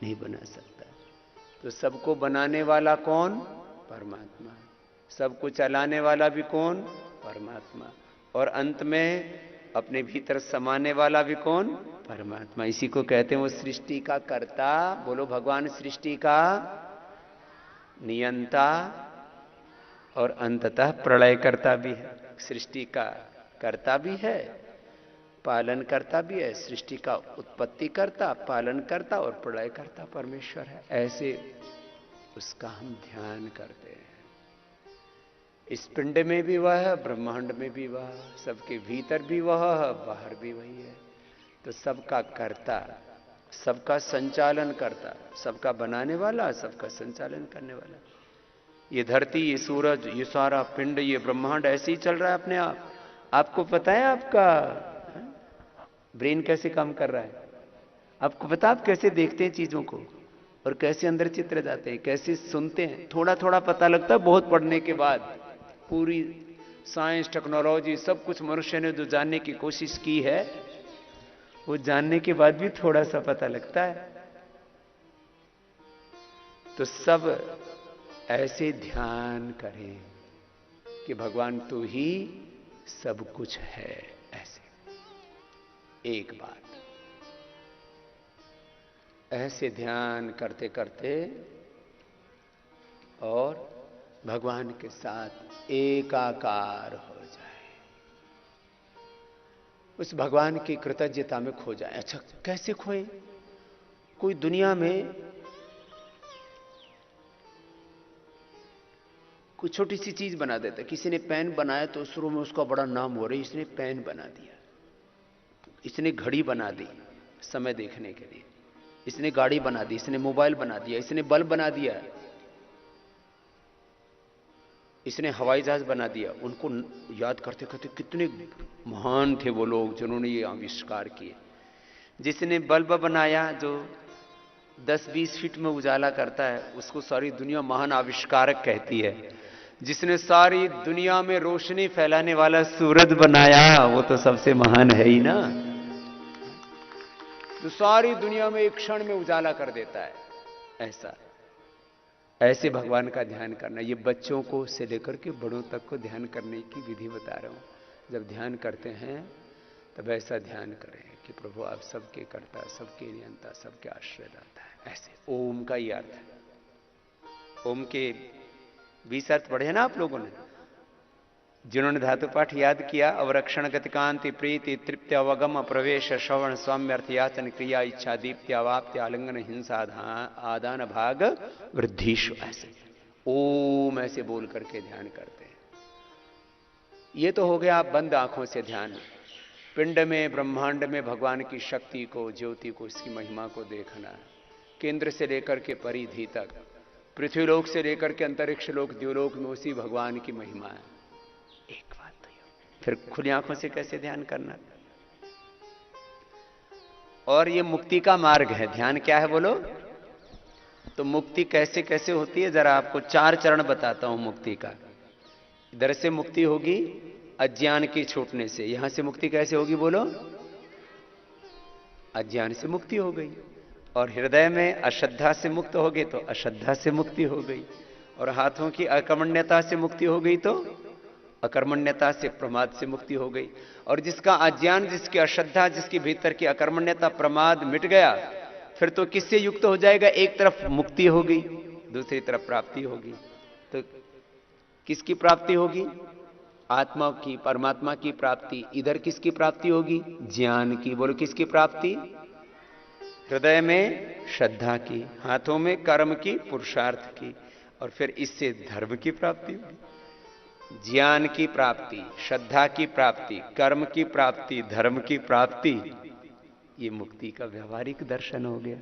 नहीं बना सकता। तो सबको बनाने वाला कौन? परमात्मा। सबको चलाने वाला भी कौन? परमात्मा। और अंत में अपने भीतर समाने वाला भी कौन? परमात्मा। इसी को कहते हैं वो सृष्टि का कर्ता। बोलो भगवान सृष्टि का नियंता और अंततः प्रलय करता भी है। सृष्टि का कर्ता भी है, पालन करता भी है। सृष्टि का उत्पत्ति करता, पालन करता और प्रलय करता परमेश्वर है। ऐसे उसका हम ध्यान करते हैं। इस पिंड में भी वह है, ब्रह्मांड में भी वह, सबके भीतर भी वह है, बाहर भी वही है। तो सबका कर्ता, सबका संचालन करता, सबका बनाने वाला, सबका संचालन करने वाला। ये धरती, ये सूरज, ये सारा पिंड, ये ब्रह्मांड ऐसे ही चल रहा है अपने आप। आपको पता है आपका ब्रेन कैसे काम कर रहा है? आपको पता आप कैसे देखते हैं चीजों को और कैसे अंदर चित्र जाते हैं, कैसे सुनते हैं? थोड़ा थोड़ा पता लगता है बहुत पढ़ने के बाद। पूरी साइंस, टेक्नोलॉजी, सब कुछ मनुष्य ने जो जानने की कोशिश की है, वो जानने के बाद भी थोड़ा सा पता लगता है। तो सब ऐसे ध्यान करें कि भगवान तू ही सब कुछ है। ऐसे एक बात, ऐसे ध्यान करते करते और भगवान के साथ एकाकार हो उस भगवान की कृतज्ञता में खो जाए। अच्छा, कैसे खोए? कोई दुनिया में कोई छोटी सी चीज बना देता, किसी ने पेन बनाया तो शुरू में उसका बड़ा नाम हो रहा है, इसने पेन बना दिया, इसने घड़ी बना दी समय देखने के लिए, इसने गाड़ी बना दी, इसने मोबाइल बना दिया, इसने बल्ब बना दिया, इसने हवाई जहाज बना दिया। उनको याद करते करते कितने महान थे वो लोग जिन्होंने ये आविष्कार किए। जिसने बल्ब बनाया जो 10-20 फीट में उजाला करता है, उसको सारी दुनिया महान आविष्कारक कहती है। जिसने सारी दुनिया में रोशनी फैलाने वाला सूरज बनाया, वो तो सबसे महान है ही ना। तो सारी दुनिया में एक क्षण में उजाला कर देता है। ऐसे भगवान का ध्यान करना। ये बच्चों को से लेकर के बड़ों तक को ध्यान करने की विधि बता रहा हूं। जब ध्यान करते हैं तब ऐसा ध्यान करें कि प्रभु आप सबके करता, सबके नियंता, सबके आश्रय दाता है। ऐसे ओम का ही अर्थ है। ओम के 20 अर्थ पढ़े ना आप लोगों ने, जिन्होंने धातु पाठ याद किया। अवरक्षण गतिकांति प्रीति तृप्ति अवगम प्रवेश श्रवण स्वाम्य अर्थ याचन क्रिया इच्छा दीप्ति अवाप्ति आलिंगन हिंसा आदान भाग वृद्धिशु। ऐसे ओम ऐसे बोल करके ध्यान करते हैं। ये तो हो गया आप बंद आंखों से ध्यान। पिंड में ब्रह्मांड में भगवान की शक्ति को, ज्योति को, इसकी महिमा को देखना। केंद्र से लेकर के परिधि तक, पृथ्वीलोक से लेकर के अंतरिक्ष लोक द्युलोक में उसी भगवान की महिमा है। एक बात तो ये, फिर खुली आंखों से कैसे ध्यान करना? और ये मुक्ति का मार्ग है। ध्यान क्या है बोलो? तो मुक्ति कैसे कैसे होती है, जरा आपको 4 चरण बताता हूं मुक्ति का। इधर से मुक्ति होगी अज्ञान की छूटने से। यहां से मुक्ति कैसे होगी बोलो? अज्ञान से मुक्ति हो गई। और हृदय में अश्रद्धा से मुक्त हो गए तो अश्रद्धा से मुक्ति हो गई। और हाथों की अकर्मण्यता से मुक्ति हो गई तो अकर्मण्यता से, प्रमाद से मुक्ति हो गई। और जिसका अज्ञान, जिसकी अश्रद्धा, जिसकी भीतर की अकर्मण्यता, प्रमाद मिट गया, फिर तो किससे युक्त हो जाएगा? एक तरफ मुक्ति होगी, दूसरी तरफ प्राप्ति होगी। तो किसकी प्राप्ति होगी? आत्मा की, परमात्मा की प्राप्ति। इधर किसकी प्राप्ति होगी? ज्ञान की। बोलो किसकी प्राप्ति? हृदय में श्रद्धा की, हाथों में कर्म की, पुरुषार्थ की, और फिर इससे धर्म की प्राप्ति होगी। ज्ञान की प्राप्ति, श्रद्धा की प्राप्ति, कर्म की प्राप्ति, धर्म की प्राप्ति। ये मुक्ति का व्यवहारिक दर्शन हो गया।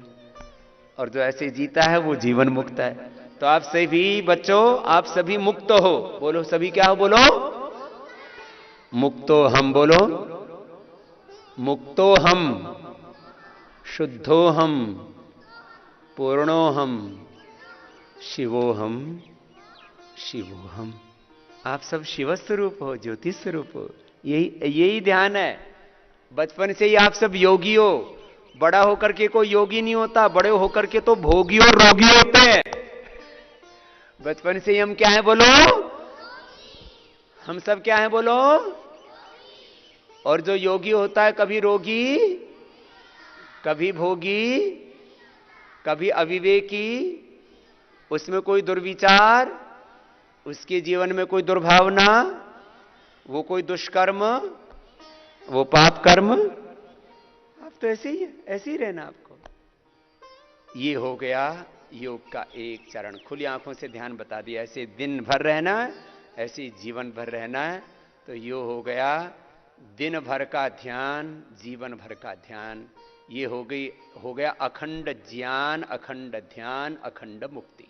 और जो ऐसे जीता है वो जीवन मुक्त है। तो आप सभी बच्चों, आप सभी मुक्त हो। बोलो सभी क्या हो? बोलो मुक्तो हम। बोलो मुक्तो हम, शुद्धो हम, पूर्णो हम, शिवो हम, शिवो हम। आप सब शिव स्वरूप हो, ज्योति स्वरूप हो। यही ध्यान है। बचपन से ही आप सब योगी हो। बड़ा होकर के कोई योगी नहीं होता, बड़े होकर के तो भोगी और रोगी होते हैं। बचपन से ही हम क्या है बोलो? हम सब क्या है बोलो? और जो योगी होता है, कभी रोगी, कभी भोगी, कभी अविवेकी, उसमें कोई दुर्विचार, उसके जीवन में कोई दुर्भावना, वो कोई दुष्कर्म, वो पाप कर्म। आप तो ऐसे ही है, ऐसे ही रहना आपको। ये हो गया योग का एक चरण। खुली आंखों से ध्यान बता दिया। ऐसे दिन भर रहना है, ऐसे जीवन भर रहना है। तो ये हो गया दिन भर का ध्यान, जीवन भर का ध्यान। ये हो गया अखंड ज्ञान, अखंड ध्यान, अखंड मुक्ति।